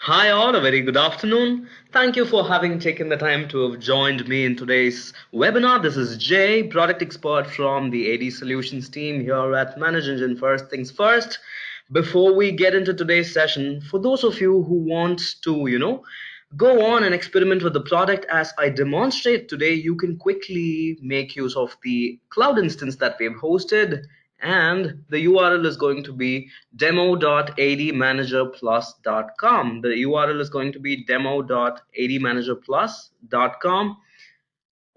Hi all, a very good afternoon. Thank you for having taken the time to have joined me in today's webinar. This is Jay, product expert from the AD Solutions team here at Manage Engine. First things first, before we get into today's session, for those of you who want to, go on and experiment with the product as I demonstrate today, you can quickly make use of the cloud instance that we've hosted, and the URL is going to be demo.admanagerplus.com. The URL is going to be demo.admanagerplus.com.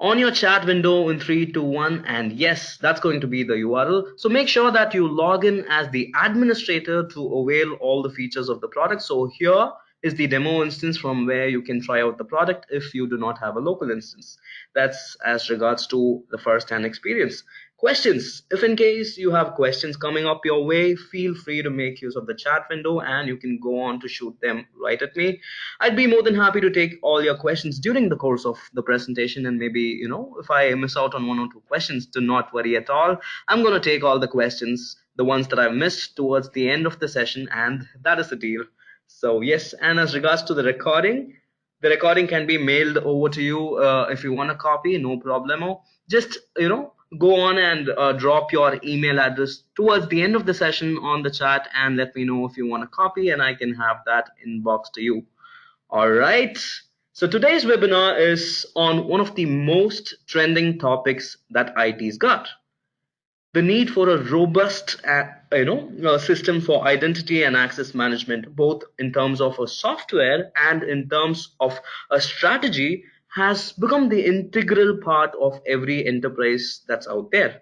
On your chat window in 3 2 1, and yes, that's going to be the URL. So make sure that you log in as the administrator to avail all the features of the product. So here is the demo instance from where you can try out the product if you do not have a local instance. That's as regards to the first hand experience. Questions: if in case you have questions coming up your way, feel free to make use of the chat window and you can go on to shoot them right at me. I'd be more than happy to take all your questions during the course of the presentation, and maybe, if I miss out on one or two questions, do not worry at all. I'm going to take all the questions, the ones that I've missed, towards the end of the session, and that is the deal. So yes, and as regards to the recording can be mailed over to you if you want a copy, no problemo. Just, go on and drop your email address towards the end of the session on the chat and let me know if you want a copy, and I can have that inbox to you. All right. So today's webinar is on one of the most trending topics that IT's got: the need for a robust system for identity and access management, both in terms of a software and in terms of a strategy, has become the integral part of every enterprise that's out there.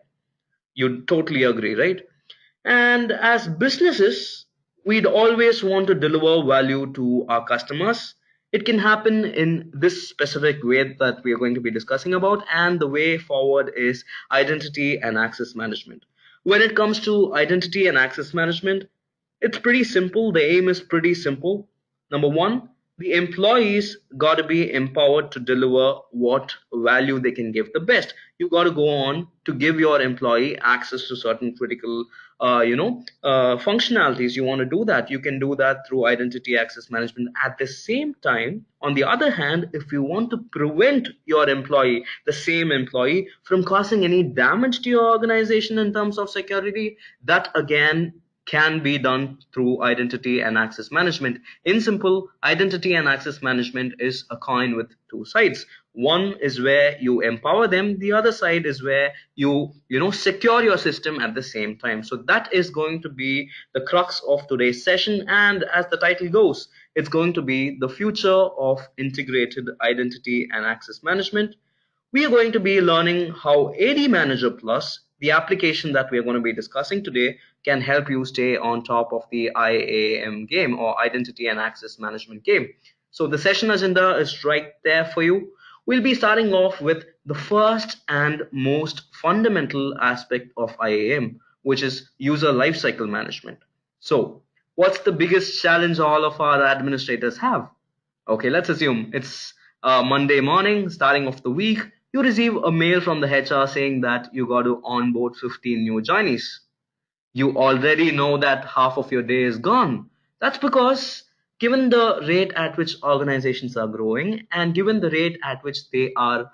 You totally agree, right? And as businesses, we'd always want to deliver value to our customers. It can happen in this specific way that we are going to be discussing about, and the way forward is identity and access management. When it comes to identity and access management, it's pretty simple. The aim is pretty simple. Number one, the employees got to be empowered to deliver what value they can give the best. You got to go on to give your employee access to certain critical functionalities. You want to do that, you can do that through identity access management. At the same time, on the other hand, if you want to prevent your employee, the same employee, from causing any damage to your organization in terms of security, that again can be done through identity and access management. In simple, identity and access management is a coin with two sides. One is where you empower them, the other side is where you secure your system at the same time. So that is going to be the crux of today's session, and as the title goes, it's going to be the future of integrated identity and access management. We are going to be learning how AD Manager Plus, the application that we are going to be discussing today, can help you stay on top of the IAM game, or Identity and Access Management game. So the session agenda is right there for you. We'll be starting off with the first and most fundamental aspect of IAM, which is user lifecycle management. So what's the biggest challenge all of our administrators have? Okay, let's assume it's Monday morning, starting of the week. You receive a mail from the HR saying that you got to onboard 15 new joinees. You already know that half of your day is gone. That's because, given the rate at which organizations are growing and given the rate at which they are,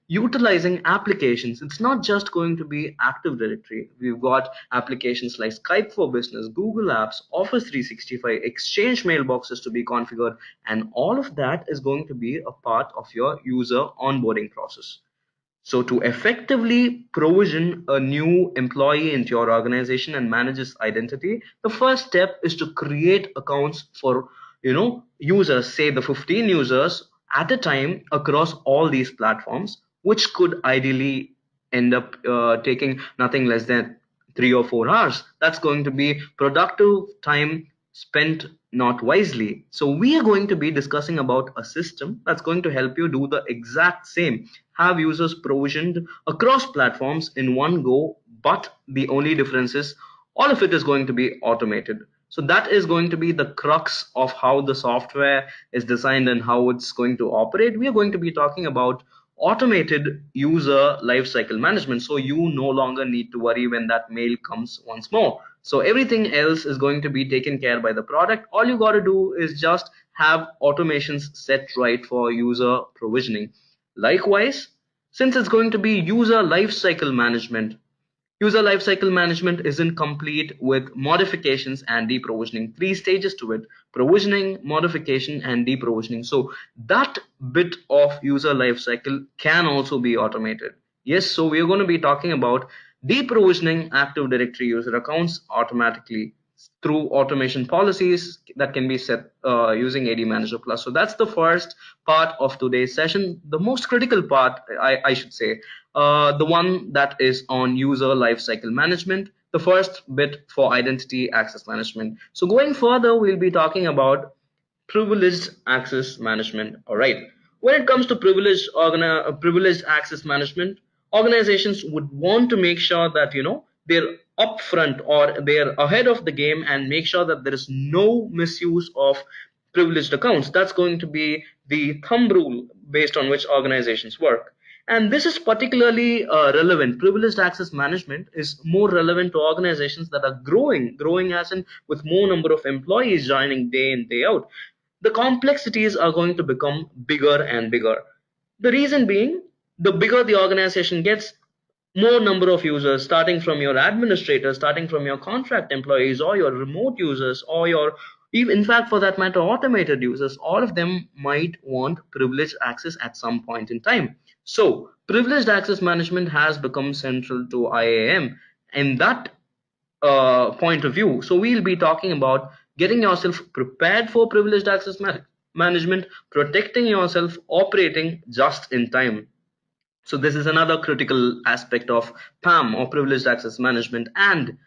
utilizing applications, it's not just going to be Active Directory. We've got applications like Skype for Business, Google Apps, Office 365, Exchange mailboxes to be configured, and all of that is going to be a part of your user onboarding process. So to effectively provision a new employee into your organization and manage his identity, the first step is to create accounts for users, say the 15 users at a time across all these platforms, which could ideally end up taking nothing less than 3 or 4 hours. That's going to be productive time spent not wisely. So we are going to be discussing about a system that's going to help you do the exact same. Have users provisioned across platforms in one go, but the only difference is all of it is going to be automated. So that is going to be the crux of how the software is designed and how it's going to operate. We are going to be talking about automated user lifecycle management. So you no longer need to worry when that mail comes once more. So everything else is going to be taken care by the product. All you got to do is just have automations set right for user provisioning. Likewise, since it's going to be user lifecycle management, user lifecycle management isn't complete with modifications and deprovisioning. Three stages to it: provisioning, modification, and deprovisioning. So that bit of user lifecycle can also be automated. Yes, so we're going to be talking about deprovisioning Active Directory user accounts automatically through automation policies that can be set using AD Manager Plus. So that's the first part of today's session, the most critical part, I should say, the one that is on user lifecycle management, the first bit for identity access management. So going further, we'll be talking about privileged access management. All right. When it comes to privileged access management, organizations would want to make sure that they're upfront or they're ahead of the game and make sure that there is no misuse of privileged accounts. That's going to be the thumb rule based on which organizations work. And this is particularly relevant. Privileged access management is more relevant to organizations that are growing as in with more number of employees joining day in, day out. The complexities are going to become bigger and bigger. The reason being, the bigger the organization gets, more number of users, starting from your administrators, starting from your contract employees, or your remote users, or your, even in fact for that matter, automated users, all of them might want privileged access at some point in time. So privileged access management has become central to IAM in that point of view. So we'll be talking about getting yourself prepared for privileged access management, protecting yourself, operating just in time. So this is another critical aspect of PAM, or privileged access management. And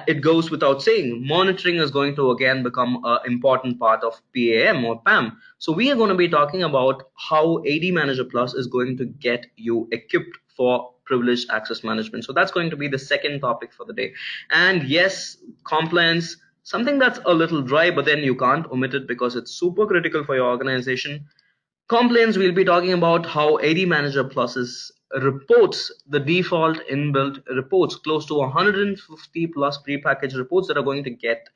it goes without saying, monitoring is going to again become an important part of PAM or PAM. So we are going to be talking about how AD Manager Plus is going to get you equipped for privileged access management. So that's going to be the second topic for the day. And yes, compliance, something that's a little dry, but then you can't omit it because it's super critical for your organization. Complaints, we'll be talking about how AD Manager Plus's reports, the default inbuilt reports, close to 150 plus prepackaged reports that are going to get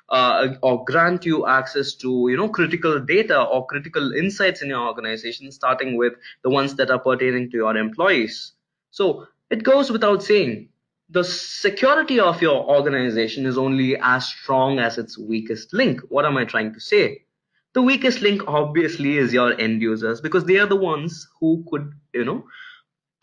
or grant you access to critical data or critical insights in your organization, starting with the ones that are pertaining to your employees. So it goes without saying, the security of your organization is only as strong as its weakest link. What am I trying to say? The weakest link obviously is your end users, because they are the ones who could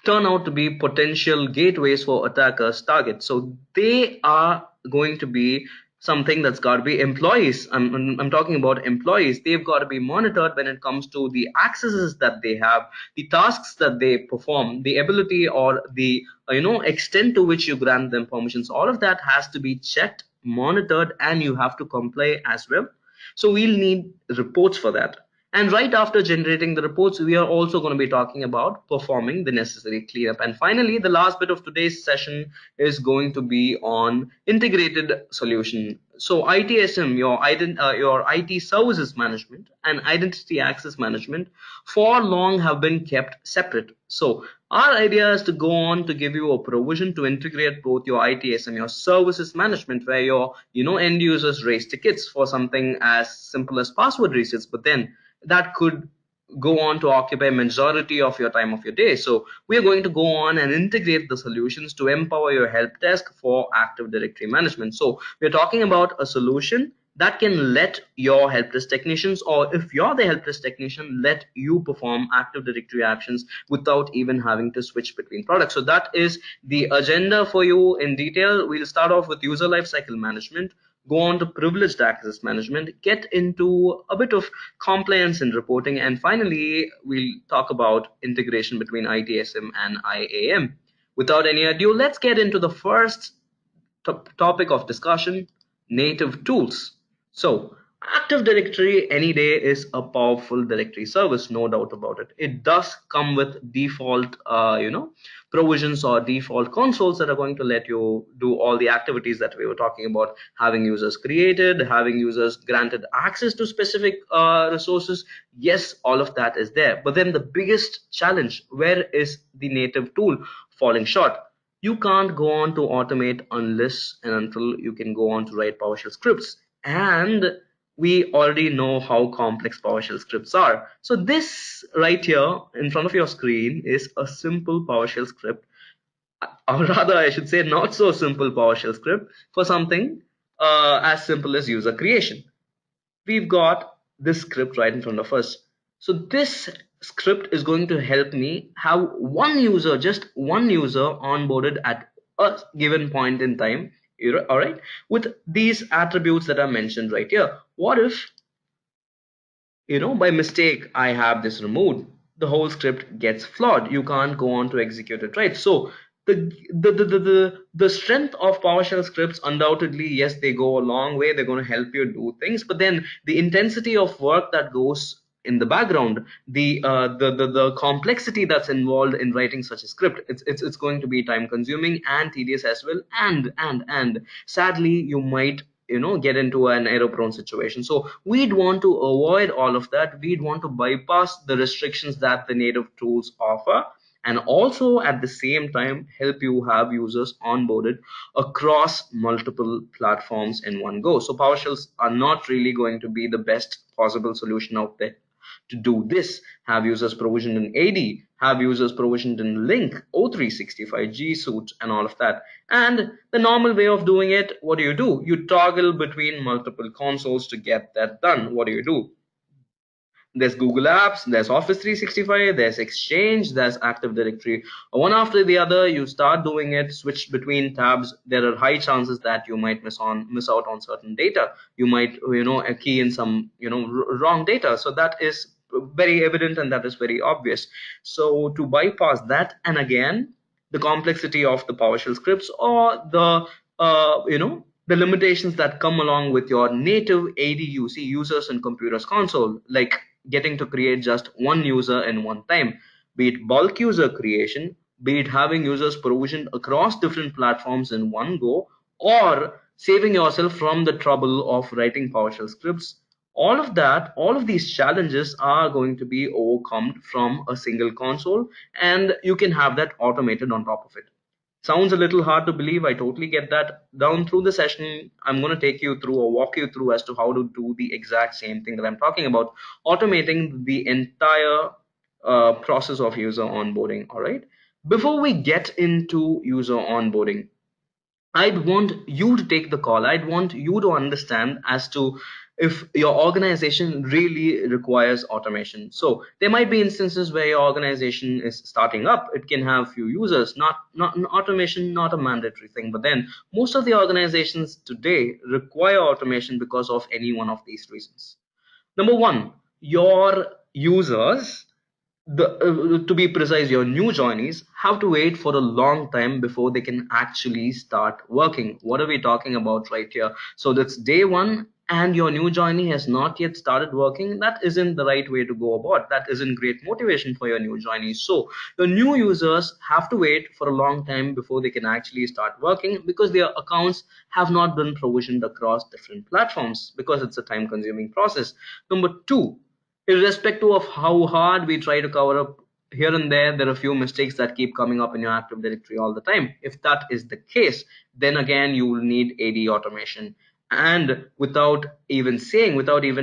turn out to be potential gateways for attackers targets. So they are going to be something that's got to be employees. I'm talking about employees. They've got to be monitored when it comes to the accesses that they have, the tasks that they perform, the ability or the extent to which you grant them permissions. All of that has to be checked, monitored, and you have to comply as well. So we'll need reports for that. And right after generating the reports, we are also going to be talking about performing the necessary cleanup. And finally, the last bit of today's session is going to be on integrated solution. So ITSM, your IT services management and identity access management, for long have been kept separate. So our idea is to go on to give you a provision to integrate both your ITSM, your services management, where your end users raise tickets for something as simple as password resets, but then that could go on to occupy majority of your time of your day. So we are going to go on and integrate the solutions to empower your help desk for Active Directory management. So we're talking about a solution that can let your help desk technicians, or if you're the help desk technician, let you perform Active Directory actions without even having to switch between products. So that is the agenda for you in detail. We'll start off with user lifecycle management, go on to privileged access management, get into a bit of compliance and reporting, and finally we'll talk about integration between ITSM and IAM. Without any ado, let's get into the first topic of discussion: native tools. So Active Directory any day is a powerful directory service, no doubt about it. It does come with default, provisions or default consoles that are going to let you do all the activities that we were talking about, having users created, having users granted access to specific resources. Yes, all of that is there. But then the biggest challenge, where is the native tool falling short? You can't go on to automate unless and until you can go on to write PowerShell scripts. And we already know how complex PowerShell scripts are. So this right here in front of your screen is a simple PowerShell script, or rather I should say not so simple PowerShell script for something as simple as user creation. We've got this script right in front of us. So this script is going to help me have one user, just one user onboarded at a given point in time. All right, with these attributes that are mentioned right here. What if, by mistake I have this removed? The whole script gets flawed. You can't go on to execute it, right? So the strength of PowerShell scripts, undoubtedly, yes, they go a long way. They're going to help you do things, but then the intensity of work that goes in the background, the complexity that's involved in writing such a script, it's going to be time consuming and tedious as well, and sadly you might get into an error prone situation. So we'd want to avoid all of that. We'd want to bypass the restrictions that the native tools offer, and also at the same time help you have users onboarded across multiple platforms in one go. So PowerShells are not really going to be the best possible solution out there to do this. Have users provisioned in AD, have users provisioned in Link, O365, G Suite, and all of that. And the normal way of doing it, what do? You toggle between multiple consoles to get that done. What do? There's Google Apps, there's Office 365, there's Exchange, there's Active Directory. One after the other, you start doing it, switch between tabs. There are high chances that you might miss out on certain data. You might, key in some, wrong data. So that is very evident and that is very obvious. So to bypass that, and again, the complexity of the PowerShell scripts, or the limitations that come along with your native ADUC, users and computers console, like getting to create just one user in one time, be it bulk user creation, be it having users provisioned across different platforms in one go, or saving yourself from the trouble of writing PowerShell scripts. All of that, all of these challenges are going to be overcome from a single console, and you can have that automated on top of it. Sounds a little hard to believe. I totally get that. Down through the session, I'm going to take you through or walk you through as to how to do the exact same thing that I'm talking about, automating the entire process of user onboarding. All right. Before we get into user onboarding, I'd want you to take the call. I'd want you to understand as to if your organization really requires automation. So there might be instances where your organization is starting up. It can have few users, not automation, not a mandatory thing. But then most of the organizations today require automation because of any one of these reasons. Number one, your users, to be precise, your new joinees have to wait for a long time before they can actually start working. What are we talking about right here? So that's day one and your new joinee has not yet started working. That isn't the right way to go about. That isn't great motivation for your new joinees. So your new users have to wait for a long time before they can actually start working, because their accounts have not been provisioned across different platforms, because it's a time consuming process. Number two, irrespective of how hard we try to cover up here and there are a few mistakes that keep coming up in your Active Directory all the time. If that is the case, then again you will need AD automation. And without even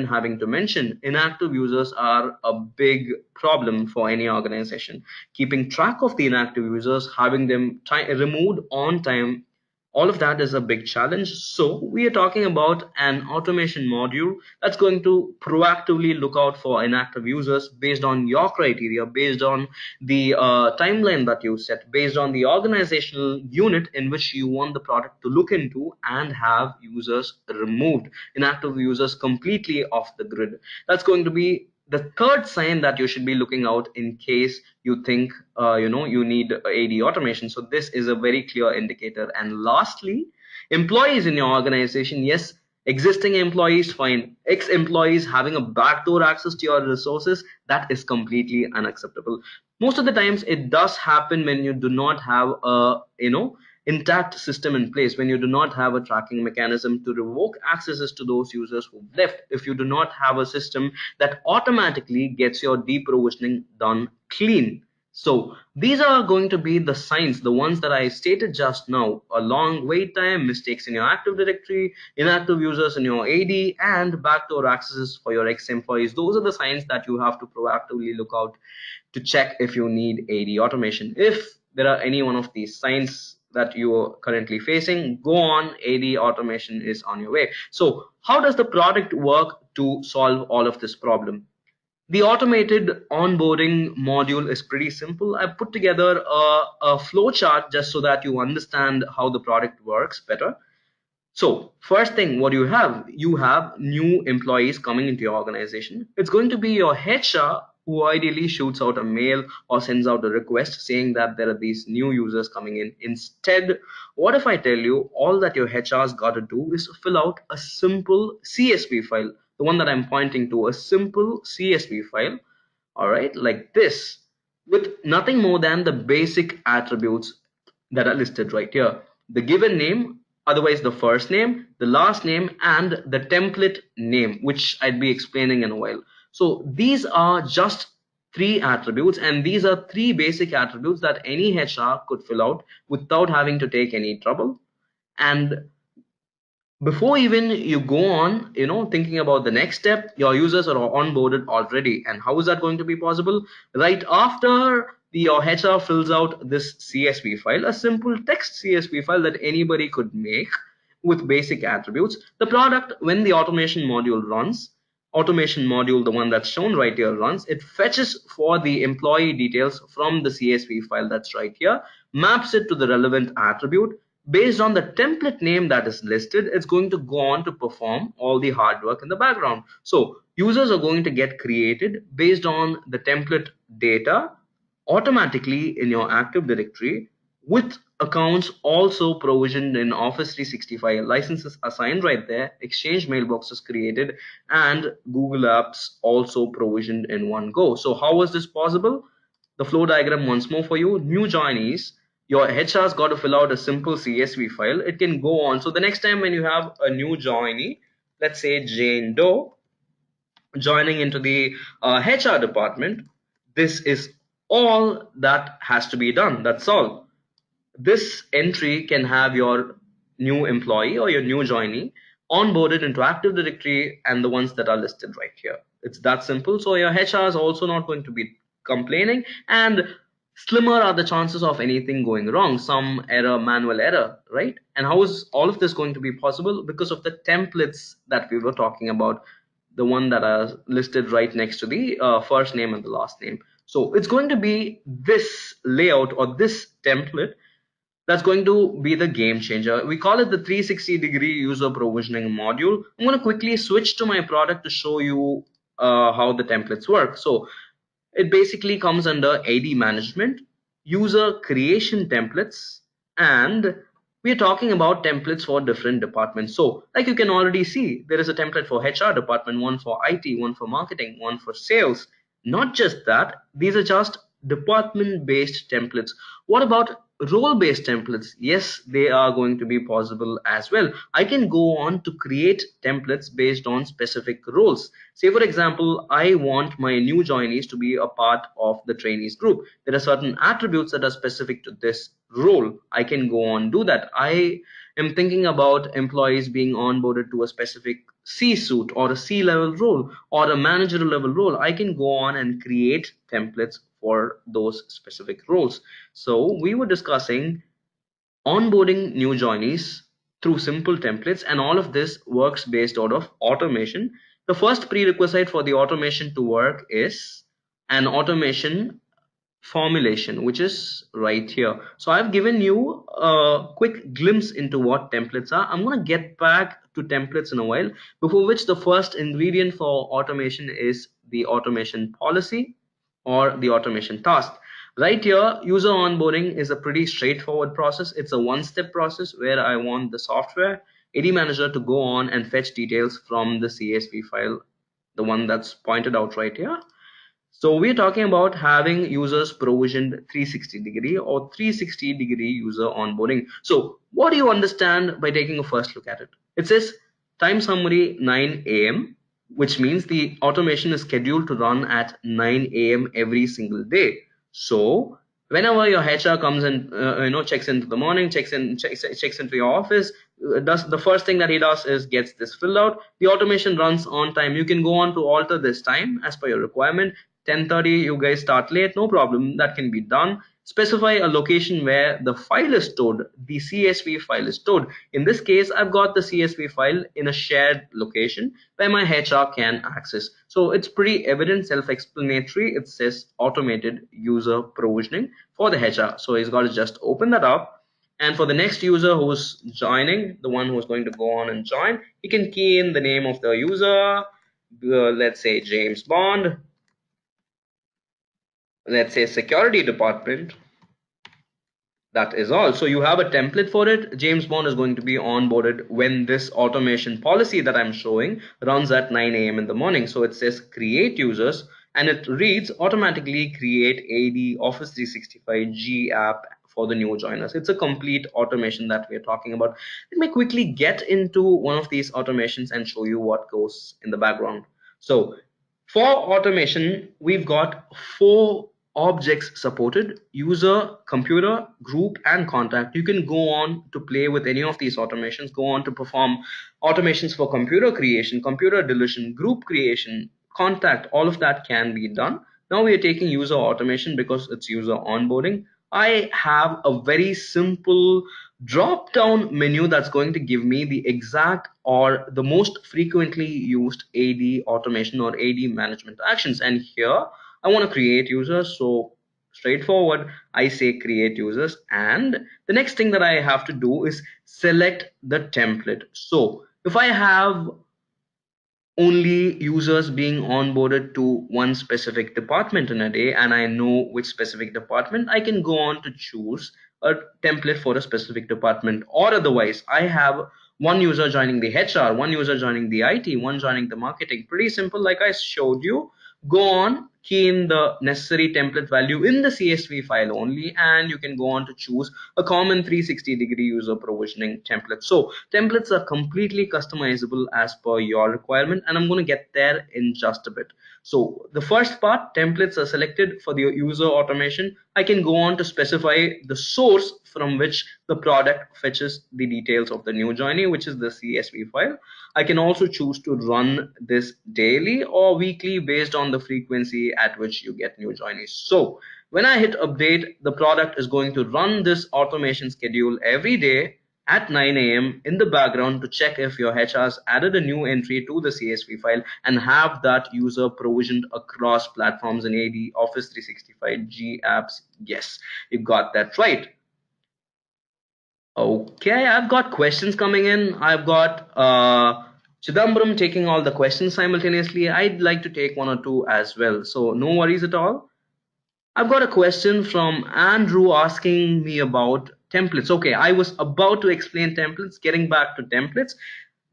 having to mention, inactive users are a big problem for any organization. Keeping track of the inactive users, having them removed on time, all of that is a big challenge. So we are talking about an automation module that's going to proactively look out for inactive users based on your criteria, based on the timeline that you set, based on the organizational unit in which you want the product to look into, and have users removed, inactive users completely off the grid. That's going to be the third sign that you should be looking out in case you think you need AD automation. So this is a very clear indicator. And lastly, employees in your organization, yes, Existing employees, fine. Ex-employees having a backdoor access to your resources, that is completely unacceptable. Most of the times it does happen when you do not have a intact system in place, when you do not have a tracking mechanism to revoke accesses to those users who left, if you do not have a system that automatically gets your deprovisioning done clean. So these are going to be the signs, the ones that I stated just now: a long wait time, mistakes in your Active Directory, inactive users in your AD, and backdoor accesses for your ex-employees. Those are the signs that you have to proactively look out to check if you need AD automation. If there are any one of these signs that you are currently facing, go on, AD automation is on your way. So how does the product work to solve all of this problem? The automated onboarding module is pretty simple. I've put together a flow chart just so that you understand how the product works better. So first thing, what you have new employees coming into your organization. It's going to be your HR who ideally shoots out a mail or sends out a request saying that there are these new users coming in. Instead, what if I tell you all that your HR's got to do is fill out a simple CSV file, the one that I'm pointing to, a simple CSV file, all right, like this, with nothing more than the basic attributes that are listed right here: the given name, otherwise the first name, the last name, and the template name, which I'd be explaining in a while. So these are just three attributes, and these are three basic attributes that any HR could fill out without having to take any trouble. And before even you go on thinking about the next step, your users are onboarded already. And how is that going to be possible? Right after your HR fills out this CSV file, a simple text CSV file that anybody could make with basic attributes, the product, when the automation module runs, automation module, the one that's shown right here, runs, it fetches for the employee details from the CSV file that's right here, maps it to the relevant attribute. Based on the template name that is listed, it's going to go on to perform all the hard work in the background. So users are going to get created based on the template data automatically in your Active Directory, with accounts also provisioned in Office 365, licenses assigned right there, Exchange mailboxes created, and Google Apps also provisioned in one go. So how was this possible? The flow diagram once more for you. New joinees, your HR's got to fill out a simple CSV file. It can go on. So the next time when you have a new joinee, let's say Jane Doe, joining into the HR department, this is all that has to be done. That's all. This entry can have your new employee or your new joinee onboarded into Active Directory and the ones that are listed right here. It's that simple. So your HR is also not going to be complaining, and slimmer are the chances of anything going wrong, some error, manual error, right? And how is all of this going to be possible? Because of the templates that we were talking about, the one that are listed right next to the first name and the last name. So it's going to be this layout or this template that's going to be the game changer. We call it the 360-degree user provisioning module. I'm going to quickly switch to my product to show you how the templates work. So it basically comes under AD management, user creation templates, and we are talking about templates for different departments. So like you can already see, there is a template for HR department, one for IT, one for marketing, one for sales. Not just that, these are just department based templates. What about role based templates? Yes, they are going to be possible as well. I can go on to create templates based on specific roles. Say for example, I want my new joinees to be a part of the trainees group. There are certain attributes that are specific to this role. I can go on do that. I am thinking about employees being onboarded to a specific C-suite or a C-level role or a managerial level role. I can go on and create templates for those specific roles. So we were discussing onboarding new joinees through simple templates, and all of this works based out of automation. The first prerequisite for the automation to work is an automation formulation, which is right here. So I've given you a quick glimpse into what templates are. I'm going to get back to templates in a while, before which the first ingredient for automation is the automation policy or the automation task. Right here, user onboarding is a pretty straightforward process. It's a one-step process where I want the software AD manager to go on and fetch details from the CSV file, the one that's pointed out right here. So we're talking about having users provisioned 360-degree or 360-degree user onboarding. So what do you understand by taking a first look at it? It says time summary 9 a.m., which means the automation is scheduled to run at 9 a.m. every single day. So whenever your HR comes and checks into the morning, checks into your office, does the first thing that he does is gets this filled out. The automation runs on time. You can go on to alter this time as per your requirement. 10:30 you guys start late, no problem, that can be done. Specify a location where the file is stored, the CSV file is stored. In this case, I've got the CSV file in a shared location where my HR can access. So it's pretty evident, self-explanatory. It says automated user provisioning for the HR. So he's got to just open that up. And for the next user who's joining, the one who's going to go on and join, he can key in the name of the user, let's say James Bond, let's say security department. That is all. So you have a template for it. James Bond is going to be onboarded when this automation policy that I'm showing runs at 9 a.m. in the morning. So it says create users and it reads automatically create AD Office 365 G app for the new joiners. It's a complete automation that we're talking about. Let me quickly get into one of these automations and show you what goes in the background. So for automation, we've got 4 objects supported: user, computer, group, and contact. You can go on to play with any of these automations, go on to perform automations for computer creation, computer deletion, group creation, contact. All of that can be done. Now we are taking user automation because it's user onboarding. I have a very simple drop down menu that's going to give me the exact or the most frequently used AD automation or AD management actions. And here I want to create users. So straightforward, I say create users. And the next thing that I have to do is select the template. So if I have only users being onboarded to one specific department in a day and I know which specific department, I can go on to choose a template for a specific department. Or otherwise, I have one user joining the HR, one user joining the IT, one joining the marketing. Pretty simple, like I showed you. Go on, key in the necessary template value in the CSV file only, and you can go on to choose a common 360-degree user provisioning template. So templates are completely customizable as per your requirement, and I'm going to get there in just a bit. So the first part, templates are selected for the user automation. I can go on to specify the source from which the product fetches the details of the new joinee, which is the CSV file. I can also choose to run this daily or weekly based on the frequency at which you get new joinees. So when I hit update, the product is going to run this automation schedule every day at 9 a.m. in the background to check if your HR's added a new entry to the CSV file and have that user provisioned across platforms in AD, Office 365, G apps. Yes, you got that right. Okay, I've got questions coming in. I've got Chidambaram taking all the questions simultaneously. I'd like to take one or two as well. So no worries at all. I've got a question from Andrew asking me about templates. Okay, I was about to explain templates. Getting back to templates,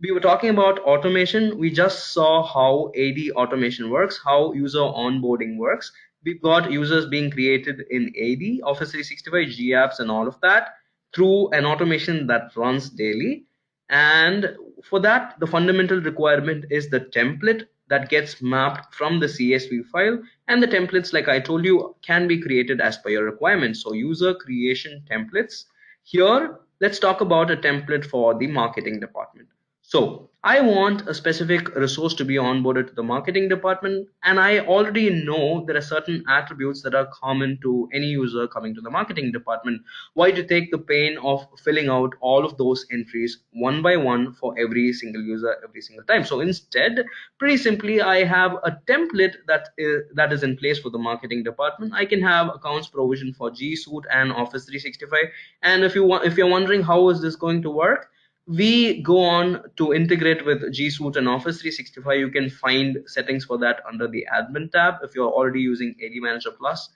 we were talking about automation. We just saw how AD automation works, how user onboarding works. We've got users being created in AD, Office 365, G apps, and all of that through an automation that runs daily. And for that, the fundamental requirement is the template that gets mapped from the CSV file, and the templates, like I told you, can be created as per your requirements. So user creation templates. Here, let's talk about a template for the marketing department. So I want a specific resource to be onboarded to the marketing department, and I already know there are certain attributes that are common to any user coming to the marketing department. Why to take the pain of filling out all of those entries one by one for every single user every single time? So instead, pretty simply, I have a template that is in place for the marketing department. I can have accounts provision for G Suite and Office 365. And if you're wondering how is this going to work, we go on to integrate with G Suite and Office 365. You can find settings for that under the admin tab if you're already using AD Manager Plus.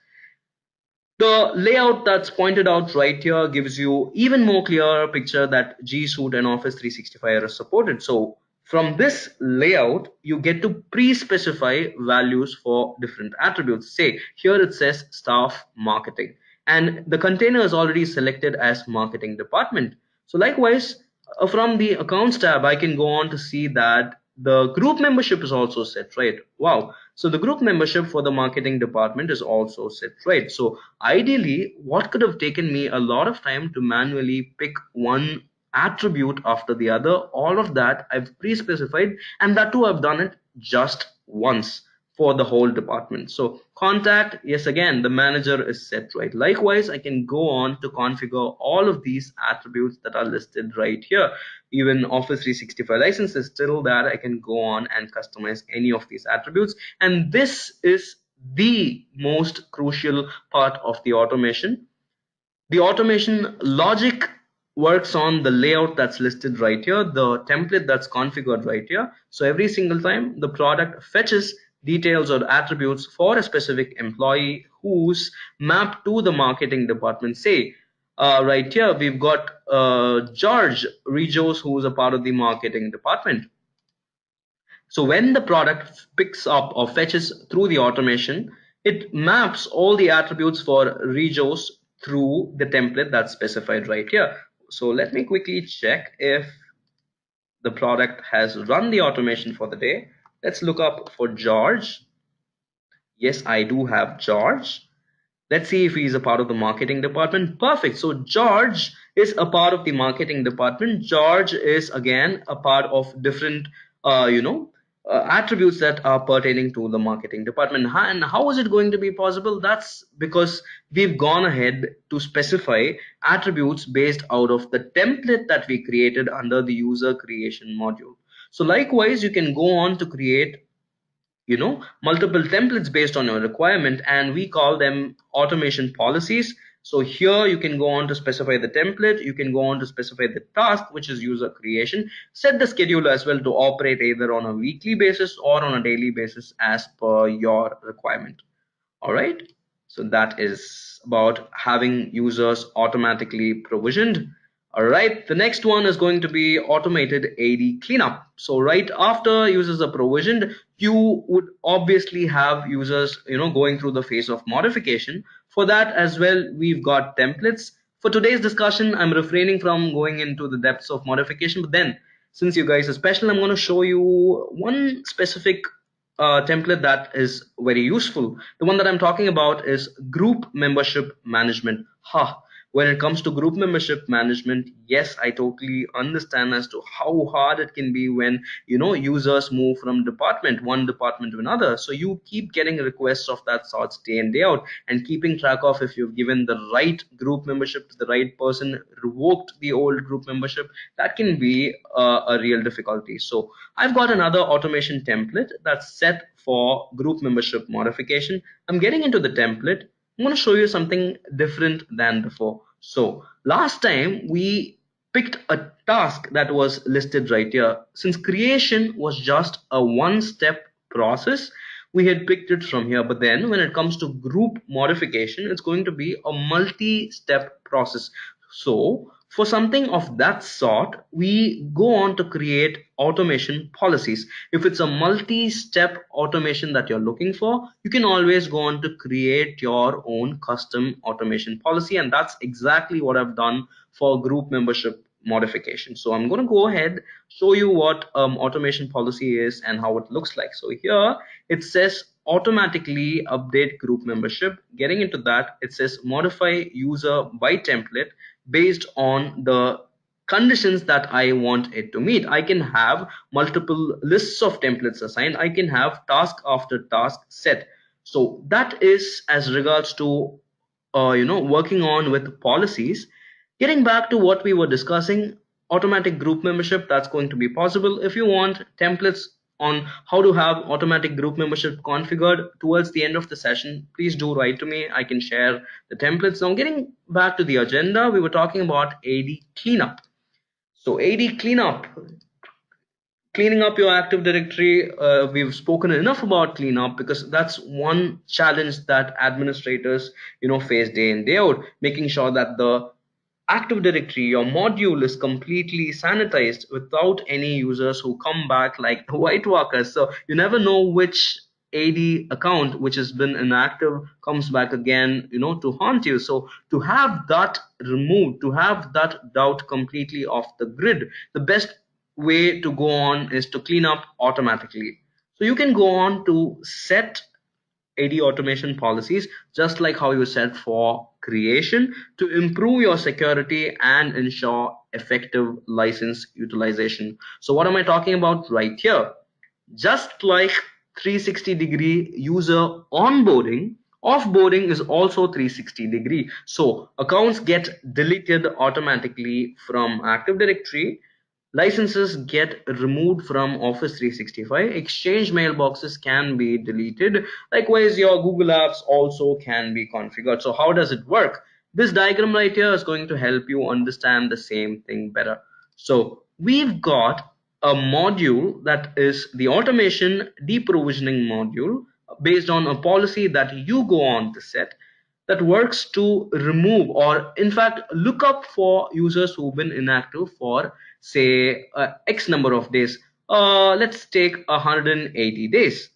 The layout that's pointed out right here gives you even more clear picture that G Suite and Office 365 are supported. So from this layout, you get to pre-specify values for different attributes. Say here it says staff marketing, and the container is already selected as marketing department. So likewise, from the accounts tab, I can go on to see that the group membership is also set, right? Wow. So the group membership for the marketing department is also set, right? So ideally, what could have taken me a lot of time to manually pick one attribute after the other, all of that I've pre-specified, and that too I've done it just once for the whole department. So contact, yes, again, the manager is set, right? Likewise, I can go on to configure all of these attributes that are listed right here. Even Office 365 license is still there. I can go on and customize any of these attributes. And this is the most crucial part of the automation. The automation logic works on the layout that's listed right here, the template that's configured right here. So every single time the product fetches details or attributes for a specific employee who's mapped to the marketing department. Say right here we've got George Rijos, who's a part of the marketing department. So when the product picks up or fetches through the automation, it maps all the attributes for Regos through the template that's specified right here. So let me quickly check if the product has run the automation for the day. Let's look up for George. Yes, I do have George. Let's see if he's a part of the marketing department. Perfect. So George is a part of the marketing department. George is again a part of different, attributes that are pertaining to the marketing department. And how is it going to be possible? That's because we've gone ahead to specify attributes based out of the template that we created under the user creation module. So likewise, you can go on to create multiple templates based on your requirement, and we call them automation policies. So here you can go on to specify the template, you can go on to specify the task, which is user creation, set the schedule as well to operate either on a weekly basis or on a daily basis as per your requirement. All right, so that is about having users automatically provisioned. All right, the next one is going to be automated AD cleanup. So right after users are provisioned, you would obviously have users going through the phase of modification. For that as well, we've got templates. For today's discussion, I'm refraining from going into the depths of modification, but then since you guys are special, I'm going to show you one specific template that is very useful. The one that I'm talking about is group membership management. When it comes to group membership management, yes, I totally understand as to how hard it can be when users move from one department to another. So you keep getting requests of that sort day in day out, and keeping track of if you've given the right group membership to the right person, revoked the old group membership, that can be a real difficulty. So I've got another automation template that's set for group membership modification. I'm getting into the template. I'm going to show you something different than before. So last time we picked a task that was listed right here. Since creation was just a one-step process, we had picked it from here. But then when it comes to group modification, it's going to be a multi-step process. So for something of that sort, we go on to create automation policies. If it's a multi-step automation that you're looking for, you can always go on to create your own custom automation policy. And that's exactly what I've done for group membership modification. So I'm going to go ahead, show you what automation policy is and how it looks like. So here it says automatically update group membership. Getting into that, it says modify user by template based on the conditions that I want it to meet. I can have multiple lists of templates assigned. I can have task after task set. So that is as regards to working on with policies. Getting back to what we were discussing, automatic group membership, that's going to be possible. If you want templates on how to have automatic group membership configured towards the end of the session, please do write to me. I can share the templates. Now getting back to the agenda, we were talking about AD cleanup. So AD cleanup Cleaning up your Active Directory, we've spoken enough about cleanup because that's one challenge that administrators face day in day out, making sure that the Active Directory, your module, is completely sanitized without any users who come back like the white walkers. So you never know which AD account which has been inactive comes back again, to haunt you. So to have that removed, to have that doubt completely off the grid, the best way to go on is to clean up automatically. So you can go on to set AD automation policies, just like how you set for creation, to improve your security and ensure effective license utilization. So what am I talking about right here? Just like 360-degree user onboarding, offboarding is also 360-degree. So accounts get deleted automatically from Active Directory, licenses get removed from Office 365, Exchange mailboxes can be deleted. Likewise, your Google Apps also can be configured. So how does it work? This diagram right here is going to help you understand the same thing better. So we've got a module that is the automation deprovisioning module based on a policy that you go on to set, that works to remove or in fact look up for users who've been inactive for say X number of days. Let's take 180 days.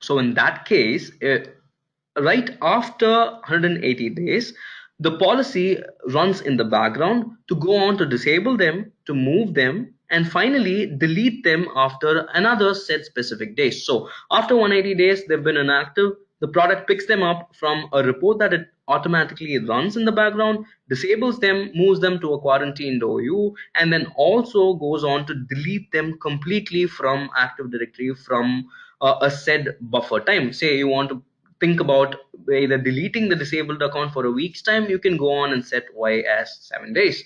So in that case, right after 180 days, the policy runs in the background to go on to disable them, to move them, and finally delete them after another set specific days. So after 180 days, they've been inactive. The product picks them up from a report that it automatically runs in the background, disables them, moves them to a quarantined OU, and then also goes on to delete them completely from Active Directory from a said buffer time. Say you want to think about either deleting the disabled account for a week's time, you can go on and set Y as 7 days.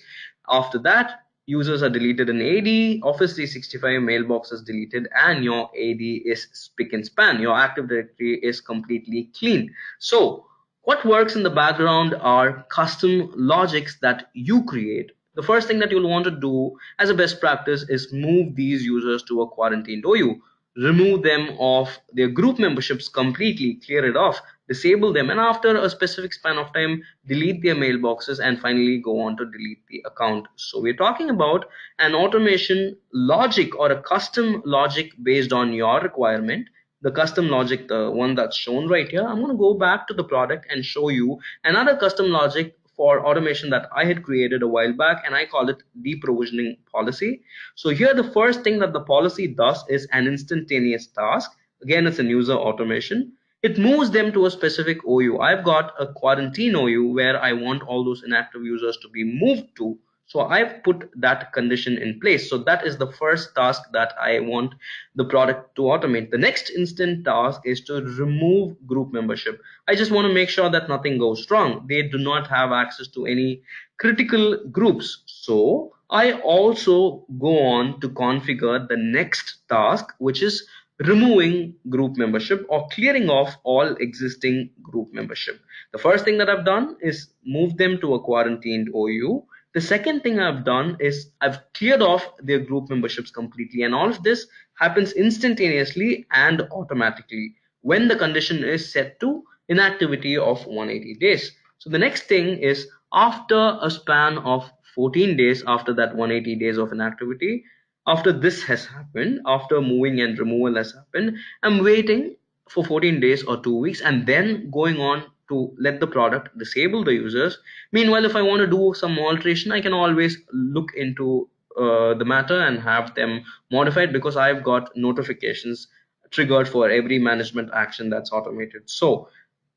After that, users are deleted in AD, Office 365 mailbox is deleted, and your AD is spick and span. Your Active Directory is completely clean. So what works in the background are custom logics that you create. The first thing that you'll want to do as a best practice is move these users to a quarantined OU, remove them off their group memberships completely, clear it off, disable them, and after a specific span of time, delete their mailboxes and finally go on to delete the account. So we're talking about an automation logic or a custom logic based on your requirement. The custom logic, the one that's shown right here, I'm going to go back to the product and show you another custom logic for automation that I had created a while back, and I call it deprovisioning policy. So here the first thing that the policy does is an instantaneous task. Again, it's a user automation. It moves them to a specific OU. I've got a quarantine OU where I want all those inactive users to be moved to. So I've put that condition in place. So that is the first task that I want the product to automate. The next instant task is to remove group membership. I just want to make sure that nothing goes wrong. They do not have access to any critical groups. So I also go on to configure the next task, which is removing group membership or clearing off all existing group membership. The first thing that I've done is move them to a quarantined OU. The second thing I've done is I've cleared off their group memberships completely, and all of this happens instantaneously and automatically when the condition is set to inactivity of 180 days. So the next thing is after a span of 14 days after that 180 days of inactivity, after this has happened, after moving and removal has happened, I'm waiting for 14 days or 2 weeks and then going on to let the product disable the users. Meanwhile, if I want to do some alteration, I can always look into the matter and have them modified because I've got notifications triggered for every management action that's automated. So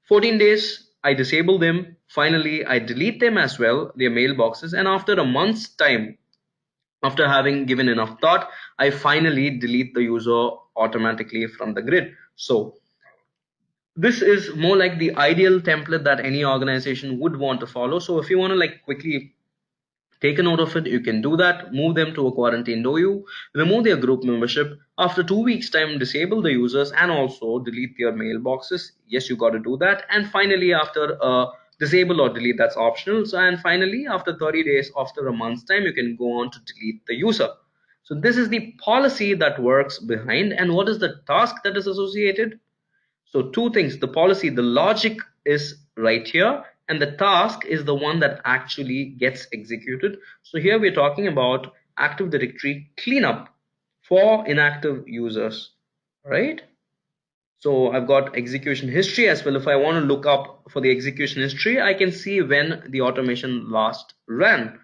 14 days, I disable them. Finally, I delete them as well, their mailboxes. And after a month's time, after having given enough thought, I finally delete the user automatically from the grid. So this is more like the ideal template that any organization would want to follow. So if you want to like quickly take a note of it, you can do that. Move them to a quarantined OU, remove their group membership. After 2 weeks time, disable the users and also delete their mailboxes. Yes, you got to do that. And finally, after disable or delete, that's optional. So and finally, after 30 days, after a month's time, you can go on to delete the user. So this is the policy that works behind. And what is the task that is associated? So two things, the policy, the logic is right here, and the task is the one that actually gets executed. So here we're talking about Active Directory cleanup for inactive users, right? So I've got execution history as well. If I want to look up for the execution history, I can see when the automation last ran.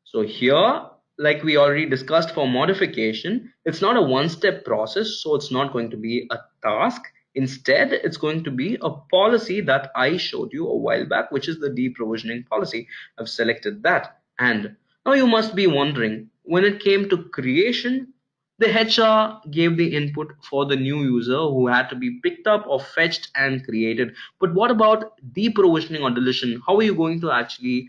So here, like we already discussed for modification, it's not a one-step process, so it's not going to be a task. Instead, it's going to be a policy that I showed you a while back, which is the deprovisioning policy. I've selected that. And now you must be wondering, when it came to creation, the HR gave the input for the new user who had to be picked up or fetched and created. But what about deprovisioning or deletion? How are you going to actually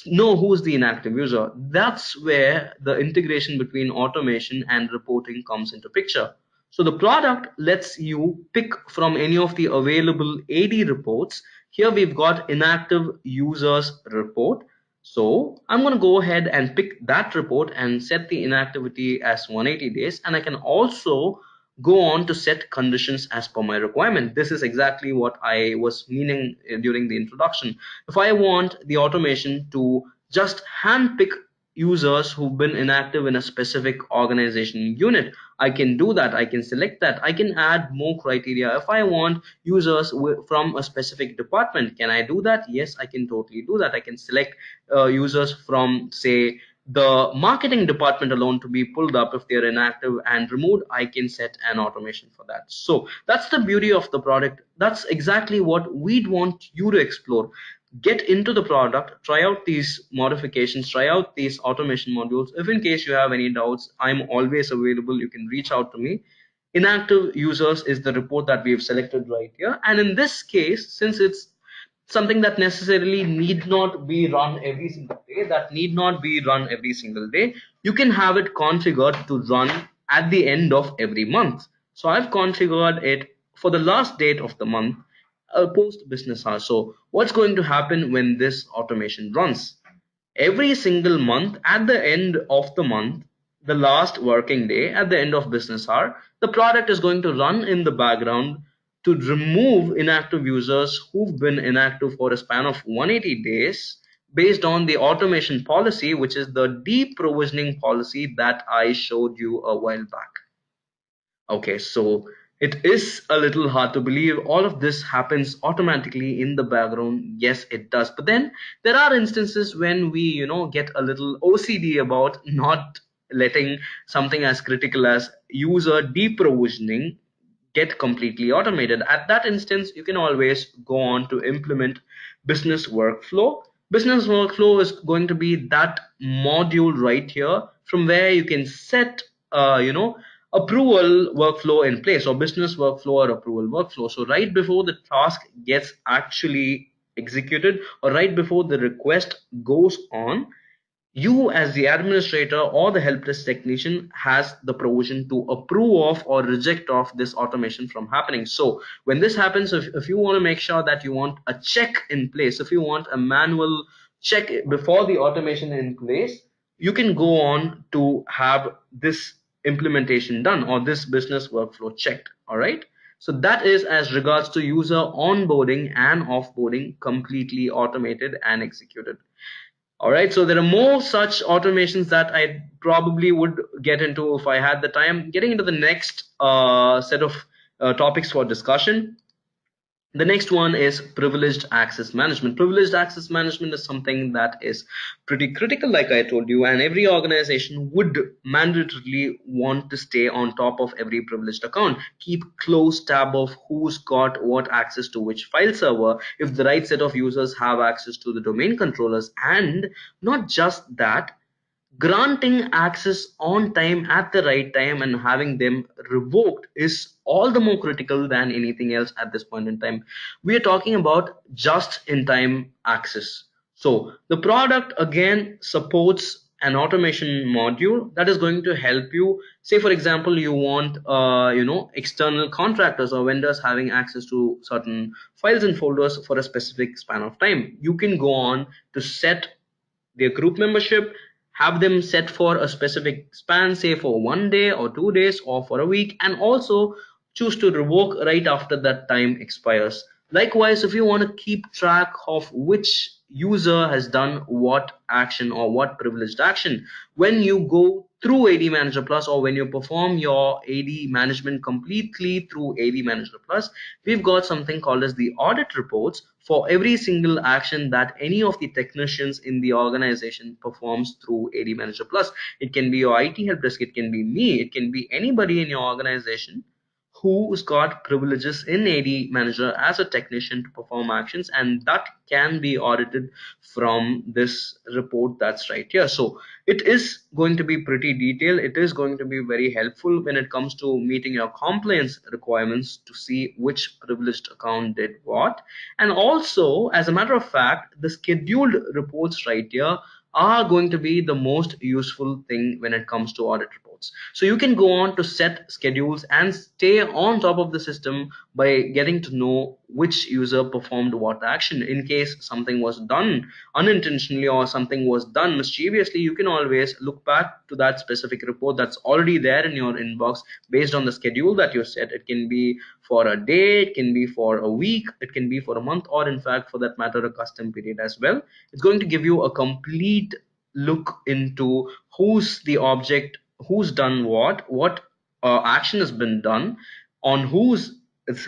know who's the inactive user? That's where the integration between automation and reporting comes into picture. So the product lets you pick from any of the available AD reports. Here we've got inactive users report. So I'm going to go ahead and pick that report and set the inactivity as 180 days. And I can also go on to set conditions as per my requirement. This is exactly what I was meaning during the introduction. If I want the automation to just handpick users who've been inactive in a specific organization unit, I can do that. I can select that. I can add more criteria. If I want users from a specific department, can I do that? Yes, I can totally do that. I can select users from, say, the marketing department alone to be pulled up if they're inactive and removed. I can set an automation for that. So that's the beauty of the product. That's exactly what we'd want you to explore. Get into the product, try out these modifications, try out these automation modules. If in case you have any doubts, I'm always available. You can reach out to me. Inactive users is the report that we've selected right here, and in this case, since it's something that necessarily need not be run every single day, you can have it configured to run at the end of every month. So I've configured it for the last date of the month, post business hours. So what's going to happen when this automation runs? Every single month, at the end of the month, the last working day, at the end of business hour, the product is going to run in the background to remove inactive users who've been inactive for a span of 180 days based on the automation policy, which is the deprovisioning policy that I showed you a while back. Okay, so it is a little hard to believe all of this happens automatically in the background. Yes, it does. But then there are instances when we, get a little OCD about not letting something as critical as user deprovisioning get completely automated. At that instance, you can always go on to implement business workflow. Business workflow is going to be that module right here from where you can set, approval workflow in place, or business workflow or approval workflow. So right before the task gets actually executed, or right before the request goes on, you as the administrator or the help desk technician has the provision to approve of or reject of this automation from happening. So when this happens, if you want to make sure that you want a check in place, if you want a manual check before the automation in place, you can go on to have this implementation done or this business workflow checked. All right, so that is as regards to user onboarding and offboarding completely automated and executed. All right, so there are more such automations that I probably would get into if I had the time. Getting into the next set of topics for discussion. The next one is privileged access management. Privileged access management is something that is pretty critical, like I told you, and every organization would mandatorily want to stay on top of every privileged account. Keep close tab of who's got what access to which file server, if the right set of users have access to the domain controllers, and not just that, granting access on time at the right time and having them revoked is all the more critical than anything else at this point in time. We are talking about just in time access. So the product again supports an automation module that is going to help you. Say for example, you want external contractors or vendors having access to certain files and folders for a specific span of time. You can go on to set their group membership, have them set for a specific span, say for 1 day or 2 days or for a week, and also choose to revoke right after that time expires. Likewise, if you want to keep track of which user has done what action or what privileged action, when you go through AD Manager Plus, or when you perform your AD management completely through AD Manager Plus, we've got something called as the audit reports for every single action that any of the technicians in the organization performs through AD Manager Plus. It can be your IT help desk, it can be me, it can be anybody in your organization who's got privileges in AD Manager as a technician to perform actions, and that can be audited from this report that's right here. So it is going to be pretty detailed. It is going to be very helpful when it comes to meeting your compliance requirements to see which privileged account did what. And also, as a matter of fact, the scheduled reports right here are going to be the most useful thing when it comes to audit reports. So you can go on to set schedules and stay on top of the system by getting to know which user performed what action. In case something was done unintentionally or something was done mischievously, you can always look back to that specific report that's already there in your inbox based on the schedule that you set. It can be for a day, it can be for a week, it can be for a month, or in fact for that matter a custom period as well. It's going to give you a complete look into who's the object, who's done what action has been done, on whose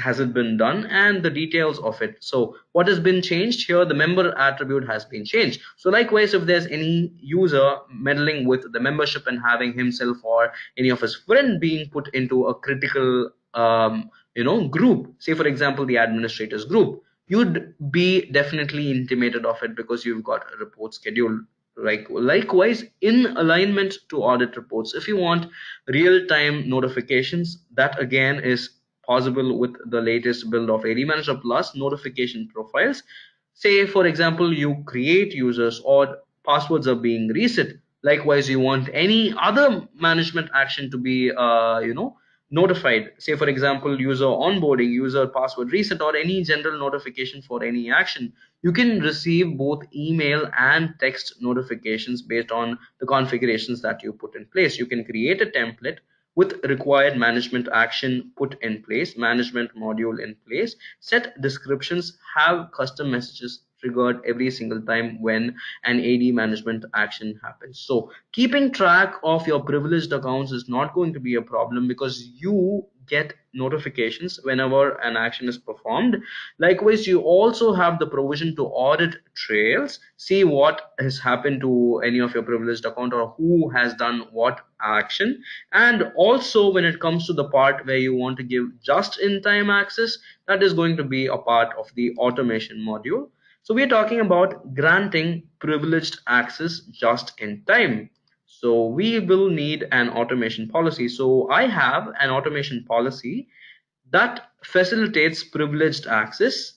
has it been done, and the details of it. So what has been changed here, the member attribute has been changed. So likewise, if there's any user meddling with the membership and having himself or any of his friend being put into a critical group, say for example the administrators group, you'd be definitely intimated of it because you've got a report schedule. Likewise, in alignment to audit reports, if you want real-time notifications, that again is possible with the latest build of AD Manager Plus notification profiles. Say for example you create users or passwords are being reset. Likewise, you want any other management action to be notified. Say for example user onboarding, user password reset, or any general notification for any action. You can receive both email and text notifications based on the configurations that you put in place. You can create a template with required management action put in place, management module in place, set descriptions, have custom messages triggered every single time when an AD management action happens. So keeping track of your privileged accounts is not going to be a problem because you get notifications whenever an action is performed. Likewise, you also have the provision to audit trails, see what has happened to any of your privileged account or who has done what action. And also when it comes to the part where you want to give just in time access, that is going to be a part of the automation module. So we're talking about granting privileged access just in time. So we will need an automation policy. So I have an automation policy that facilitates privileged access,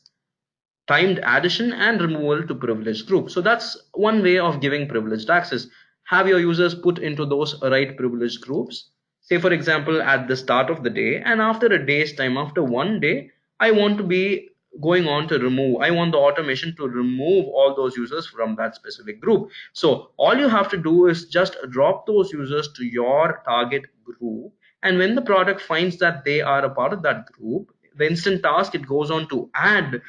timed addition and removal to privileged group. So that's one way of giving privileged access. Have your users put into those right privileged groups. Say for example at the start of the day, and after a day's time, after 1 day, I want to be going on to remove, I want the automation to remove all those users from that specific group. So all you have to do is just drop those users to your target group, and when the product finds that they are a part of that group, the instant task, it goes on to add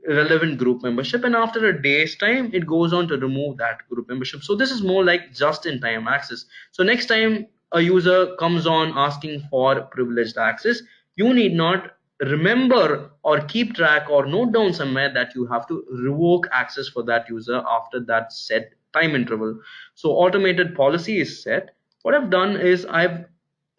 relevant group membership, and after a day's time it goes on to remove that group membership. So this is more like just in time access. So next time a user comes on asking for privileged access, you need not remember or keep track or note down somewhere that you have to revoke access for that user after that set time interval. So automated policy is set. What I've done is I've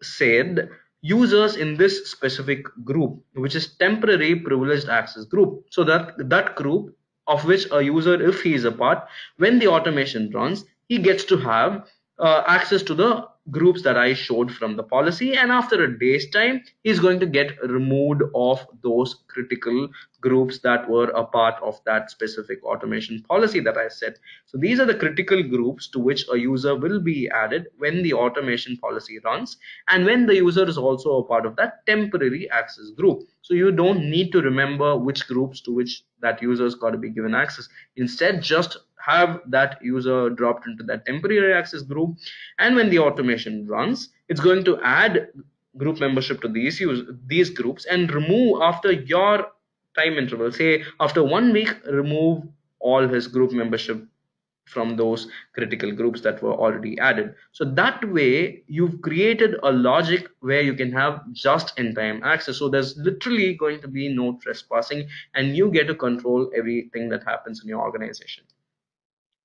said users in this specific group, which is temporary privileged access group. So that group of which a user, if he is a part, when the automation runs, he gets to have access to the groups that I showed from the policy, and after a day's time he's going to get removed of those critical groups that were a part of that specific automation policy that I set. So these are the critical groups to which a user will be added when the automation policy runs, and when the user is also a part of that temporary access group. So you don't need to remember which groups to which that user's got to be given access. Instead, just have that user dropped into that temporary access group, and when the automation runs, it's going to add group membership to these groups and remove after your time interval. Say after 1 week, remove all his group membership from those critical groups that were already added. So that way you've created a logic where you can have just in time access. So there's literally going to be no trespassing, and you get to control everything that happens in your organization.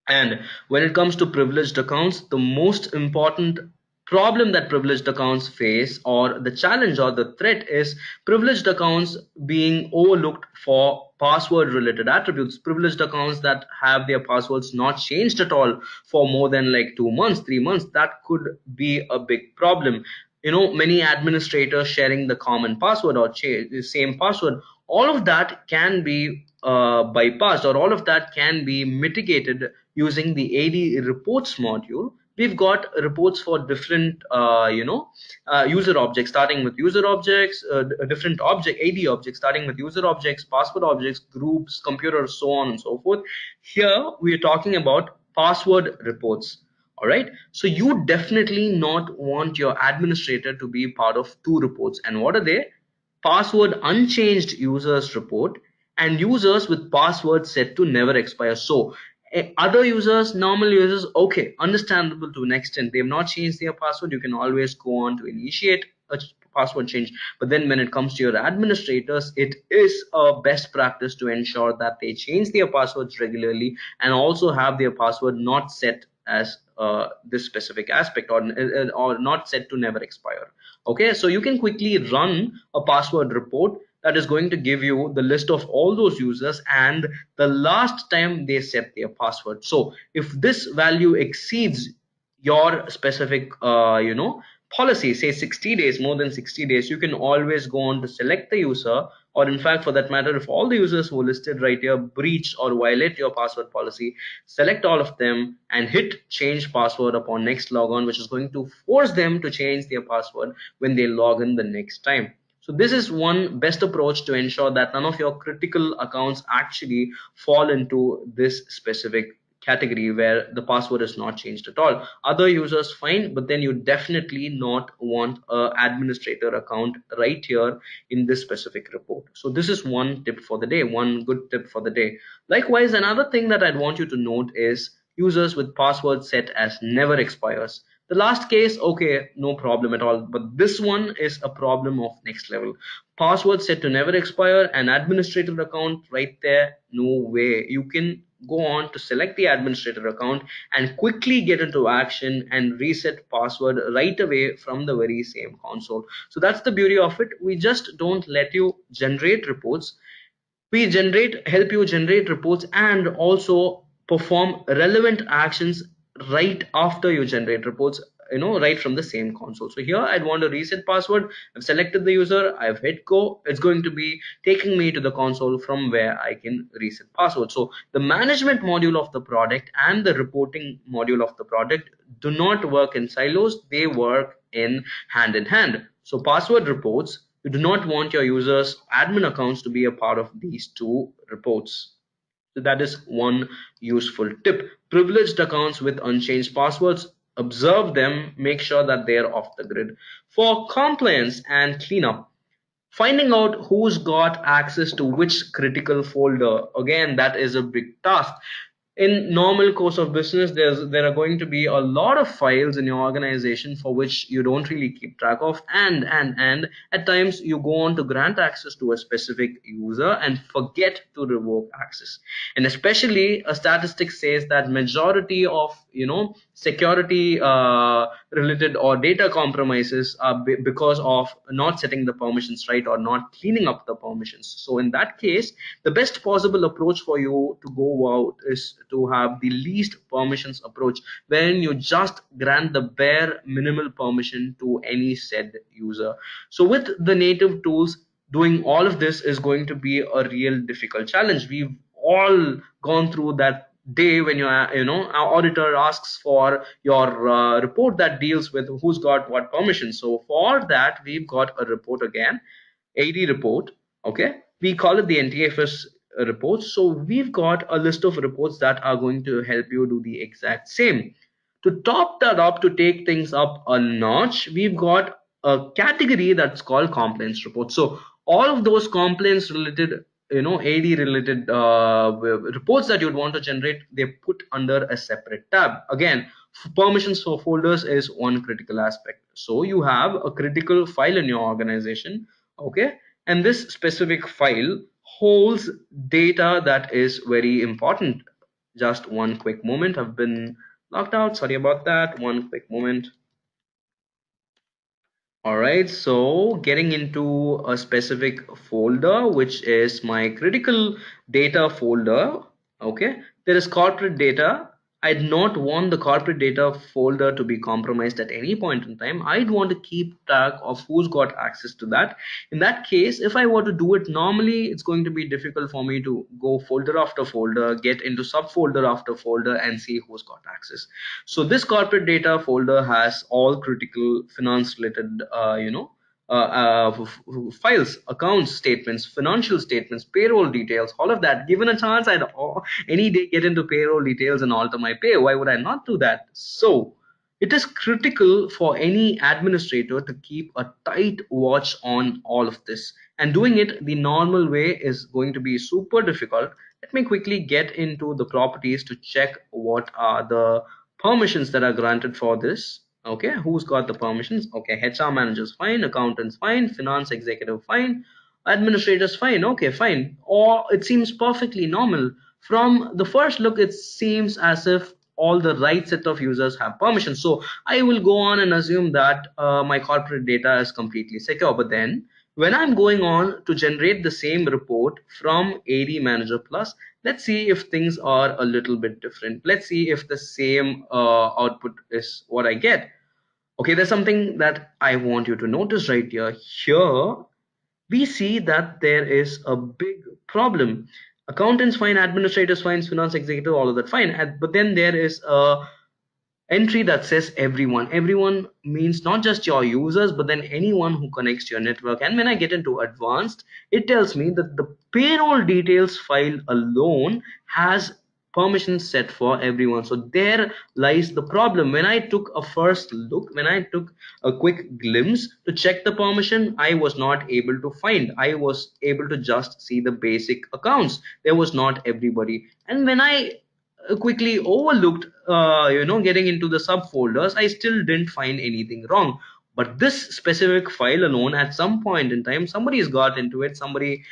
And when it comes to privileged accounts, the most important problem that privileged accounts face, or the challenge or the threat, is privileged accounts being overlooked for password related attributes. Privileged accounts that have their passwords not changed at all for more than like 2 months, 3 months, that could be a big problem. Many administrators sharing the common password or the same password, all of that can be bypassed, or all of that can be mitigated using the AD reports module. We've got reports for different user objects, starting with user objects, different object AD objects, starting with user objects, password objects, groups, computers, so on and so forth. Here we are talking about password reports. All right, so you definitely not want your administrator to be part of two reports. And what are they? Password unchanged users report, and users with password set to never expire. So other users, normal users, okay, understandable to an extent, they've not changed their password, you can always go on to initiate a password change. But then when it comes to your administrators, it is a best practice to ensure that they change their passwords regularly, and also have their password not set as this specific aspect, or not set to never expire. Okay, so you can quickly run a password report that is going to give you the list of all those users and the last time they set their password. So if this value exceeds your specific policy, say 60 days, more than 60 days, you can always go on to select the user, or in fact, for that matter, if all the users who are listed right here breach or violate your password policy, select all of them and hit change password upon next logon, which is going to force them to change their password when they log in the next time. So this is one best approach to ensure that none of your critical accounts actually fall into this specific category where the password is not changed at all. Other users fine, but then you definitely not want a administrator account right here in this specific report. So this is one tip for the day, one good tip for the day. Likewise, another thing that I'd want you to note is users with password set as never expires. The last case, okay, no problem at all, but this one is a problem of next level. Password set to never expire, an administrator account right there, no way. You can go on to select the administrator account and quickly get into action and reset password right away from the very same console. So that's the beauty of it. We just don't let you generate reports, we help you generate reports and also perform relevant actions right after you generate reports, right from the same console. So here I'd want to reset password, I've selected the user, I've hit go, it's going to be taking me to the console from where I can reset password. So the management module of the product and the reporting module of the product do not work in silos, they work in hand. So password reports, you do not want your users admin accounts to be a part of these two reports. So that is one useful tip. Privileged accounts with unchanged passwords, observe them, make sure that they are off the grid. For compliance and cleanup, finding out who's got access to which critical folder, again, that is a big task. In normal course of business, there are going to be a lot of files in your organization for which you don't really keep track of, and at times you go on to grant access to a specific user and forget to revoke access. And especially a statistic says that majority of security related or data compromises are because of not setting the permissions right or not cleaning up the permissions. So in that case, the best possible approach for you to go out is to have the least permissions approach, wherein you just grant the bare minimal permission to any said user. So with the native tools, doing all of this is going to be a real difficult challenge. We've all gone through that day when our auditor asks for your report that deals with who's got what permission. So for that, we've got a report again, AD report. Okay, we call it the NTFS report. So we've got a list of reports that are going to help you do the exact same. To top that up, to take things up a notch, we've got a category that's called complaints report. So all of those complaints related, AD related reports that you'd want to generate, they put under a separate tab. Again, permissions for folders is one critical aspect. So you have a critical file in your organization, okay, and this specific file holds data that is very important. Just one quick moment, I've been locked out, sorry about that, one quick moment. All right, so getting into a specific folder, which is my critical data folder. Okay, there is corporate data. I'd not want the corporate data folder to be compromised at any point in time. I'd want to keep track of who's got access to that. In that case, if I were to do it normally, it's going to be difficult for me to go folder after folder, get into subfolder after folder, and see who's got access. So this corporate data folder has all critical finance related files, accounts, statements, financial statements, payroll details, all of that. Given a chance, I'd any day get into payroll details and alter my pay. Why would I not do that? So it is critical for any administrator to keep a tight watch on all of this, and doing it the normal way is going to be super difficult. Let me quickly get into the properties to check what are the permissions that are granted for this. Okay, who's got the permissions? Okay, HR managers fine, accountants fine, finance executive fine, administrators fine. Okay, fine, or it seems perfectly normal. From the first look, it seems as if all the right set of users have permission. So I will go on and assume that my corporate data is completely secure. But then when I'm going on to generate the same report from AD Manager Plus, let's see if things are a little bit different. Let's see if the same output is what I get. Okay, there's something that I want you to notice right here. Here we see that there is a big problem. Accountants fine, administrators fine, finance executive, all of that fine. But then there is a entry that says everyone. Everyone means not just your users, but then anyone who connects to your network. And when I get into advanced, it tells me that the payroll details file alone has permissions set for everyone. So there lies the problem. When I took a first look, when I took a quick glimpse to check the permission, I was not able to find. I was able to just see the basic accounts. There was not everybody. And when I quickly overlooked getting into the subfolders, I still didn't find anything wrong. But this specific file alone, at some point in time, somebody's got into it, somebody,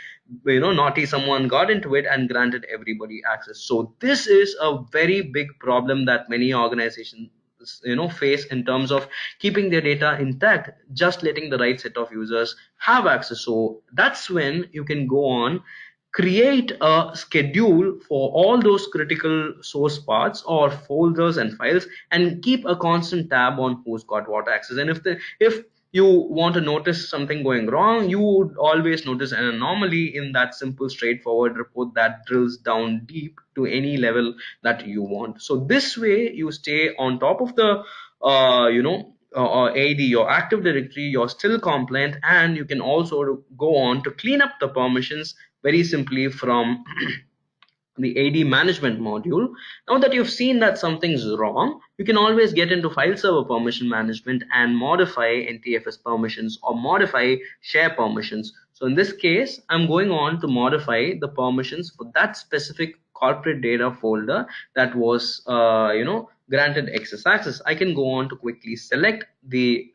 naughty someone got into it and granted everybody access. So this is a very big problem that many organizations face in terms of keeping their data intact, just letting the right set of users have access. So that's when you can go on, create a schedule for all those critical source paths or folders and files, and keep a constant tab on who's got what access. And if you want to notice something going wrong, you would always notice an anomaly in that simple straightforward report that drills down deep to any level that you want. So this way you stay on top of the AD, your Active Directory, you're still compliant, and you can also go on to clean up the permissions very simply from the AD management module. Now that you've seen that something's wrong, you can always get into file server permission management and modify NTFS permissions or modify share permissions. So in this case, I'm going on to modify the permissions for that specific corporate data folder that was, granted excess access. I can go on to quickly select the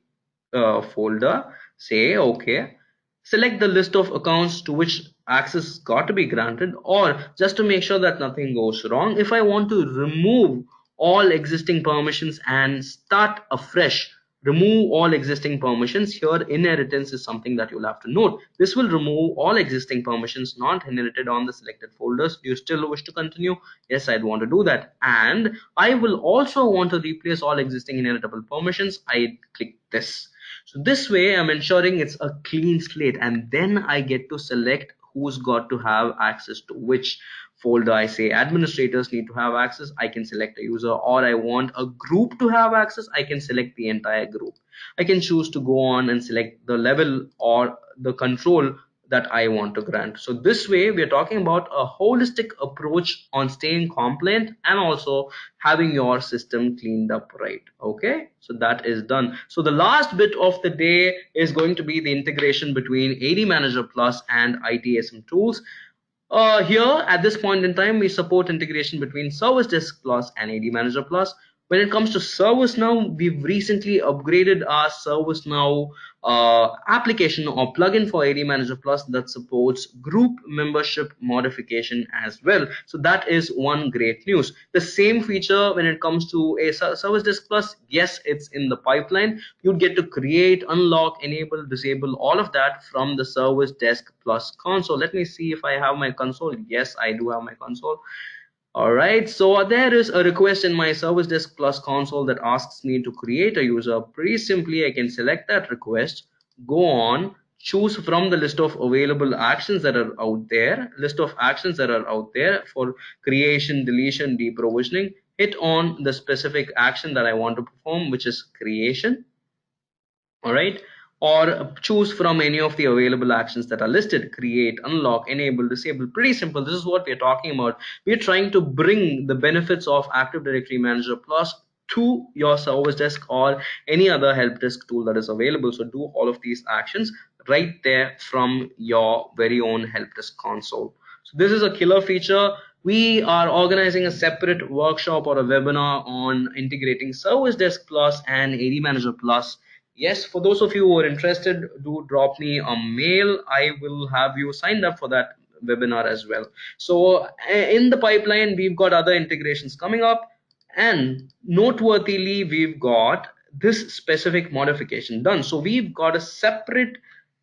folder, say okay, select the list of accounts to which access got to be granted, or just to make sure that nothing goes wrong, if I want to remove all existing permissions and start afresh, remove all existing permissions, here inheritance is something that you'll have to note. This will remove all existing permissions not inherited on the selected folders. Do you still wish to continue? Yes, I'd want to do that. And I will also want to replace all existing inheritable permissions. I click this. So this way I'm ensuring it's a clean slate, and then I get to select who's got to have access to which folder. I say administrators need to have access, I can select a user, or I want a group to have access, I can select the entire group. I can choose to go on and select the level or the control that I want to grant. So this way we are talking about a holistic approach on staying compliant and also having your system cleaned up right. Okay, so that is done. So the last bit of the day is going to be the integration between AD Manager Plus and ITSM tools. Here, at this point in time, we support integration between Service Desk Plus and AD Manager Plus. When it comes to ServiceNow, we've recently upgraded our ServiceNow application or plugin for AD Manager Plus that supports group membership modification as well. So that is one great news. The same feature when it comes to a Service Desk Plus, yes, it's in the pipeline. You'd get to create, unlock, enable, disable all of that from the Service Desk Plus console. Let me see if I have my console. Yes, I do have my console. All right, so there is a request in my Service Desk Plus console that asks me to create a user. Pretty simply, I can select that request, go on, choose from the list of available actions that are out there, for creation, deletion, deprovisioning, hit on the specific action that I want to perform, which is creation. All right, or choose from any of the available actions that are listed: create, unlock, enable, disable. Pretty simple. This is what we're talking about. We're trying to bring the benefits of Active Directory Manager Plus to your Service Desk or any other help desk tool that is available. So do all of these actions right there from your very own help desk console. So this is a killer feature. We are organizing a separate workshop or a webinar on integrating Service Desk Plus and AD Manager Plus. Yes, for those of you who are interested, do drop me a mail. I will have you signed up for that webinar as well. So in the pipeline, we've got other integrations coming up, and noteworthily, we've got this specific modification done. So we've got a separate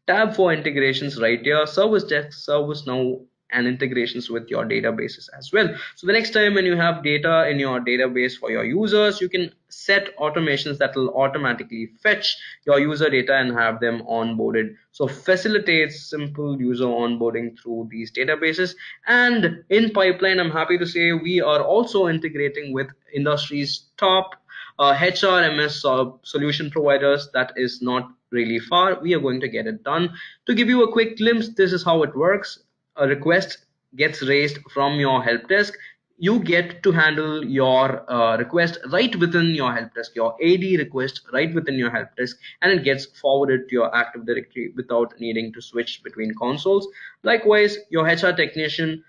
tab for integrations right here: Service Desk, ServiceNow, and integrations with your databases as well. So the next time when you have data in your database for your users, you can set automations that will automatically fetch your user data and have them onboarded. So facilitates simple user onboarding through these databases. And in pipeline, I'm happy to say we are also integrating with industry's top HRMS solution providers. That is not really far. We are going to get it done. To give you a quick glimpse, this is how it works. A request gets raised from your help desk. You get to handle your request right within your help desk, your AD request right within your help desk, and it gets forwarded to your Active Directory without needing to switch between consoles. Likewise, your HR technician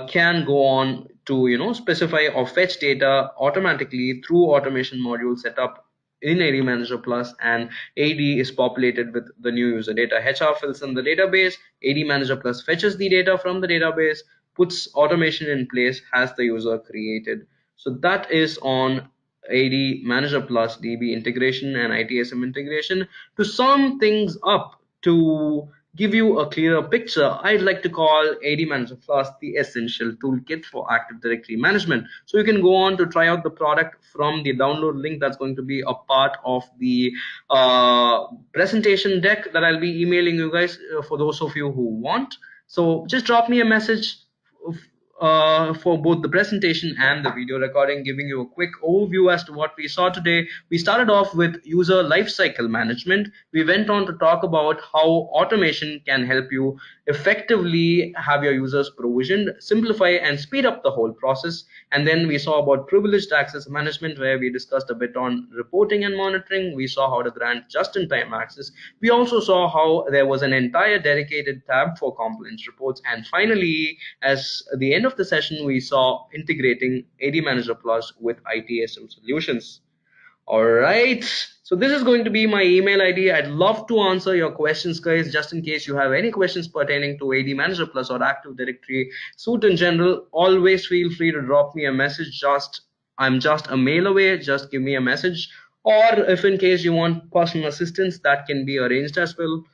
can go on to specify or fetch data automatically through automation module setup in AD Manager Plus, and AD is populated with the new user data. HR fills in the database, AD Manager Plus fetches the data from the database, puts automation in place, has the user created. So that is on AD Manager Plus DB integration and ITSM integration. To sum things up, to give you a clearer picture, I'd like to call AD Manager Plus the essential toolkit for Active Directory management. So you can go on to try out the product from the download link that's going to be a part of the presentation deck that I'll be emailing you guys for those of you who want. So just drop me a message for both the presentation and the video recording, giving you a quick overview as to what we saw today. We started off with user lifecycle management. We went on to talk about how automation can help you effectively have your users provisioned, simplify and speed up the whole process. And then we saw about privileged access management, where we discussed a bit on reporting and monitoring. We saw how to grant just-in-time access. We also saw how there was an entire dedicated tab for compliance reports. And finally, as the end of the session, we saw integrating AD Manager Plus with ITSM solutions. All right, so this is going to be my email ID. I'd love to answer your questions, guys. Just in case you have any questions pertaining to AD Manager Plus or Active Directory suite in general, always feel free to drop me a message. I'm just a mail away. Just give me a message, or if in case you want personal assistance, that can be arranged as well.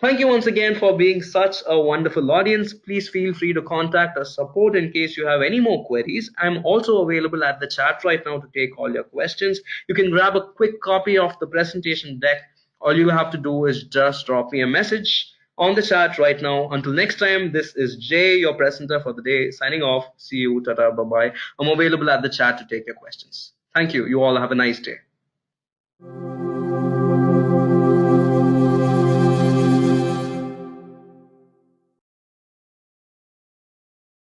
Thank you once again for being such a wonderful audience. Please feel free to contact us support in case you have any more queries. I'm also available at the chat right now to take all your questions. You can grab a quick copy of the presentation deck All you have to do is just drop me a message on the chat right now. Until next time, this is Jay, your presenter for the day, signing off. See you. Tata. Bye bye. I'm available at the chat to take your questions. Thank you. You all have a nice day.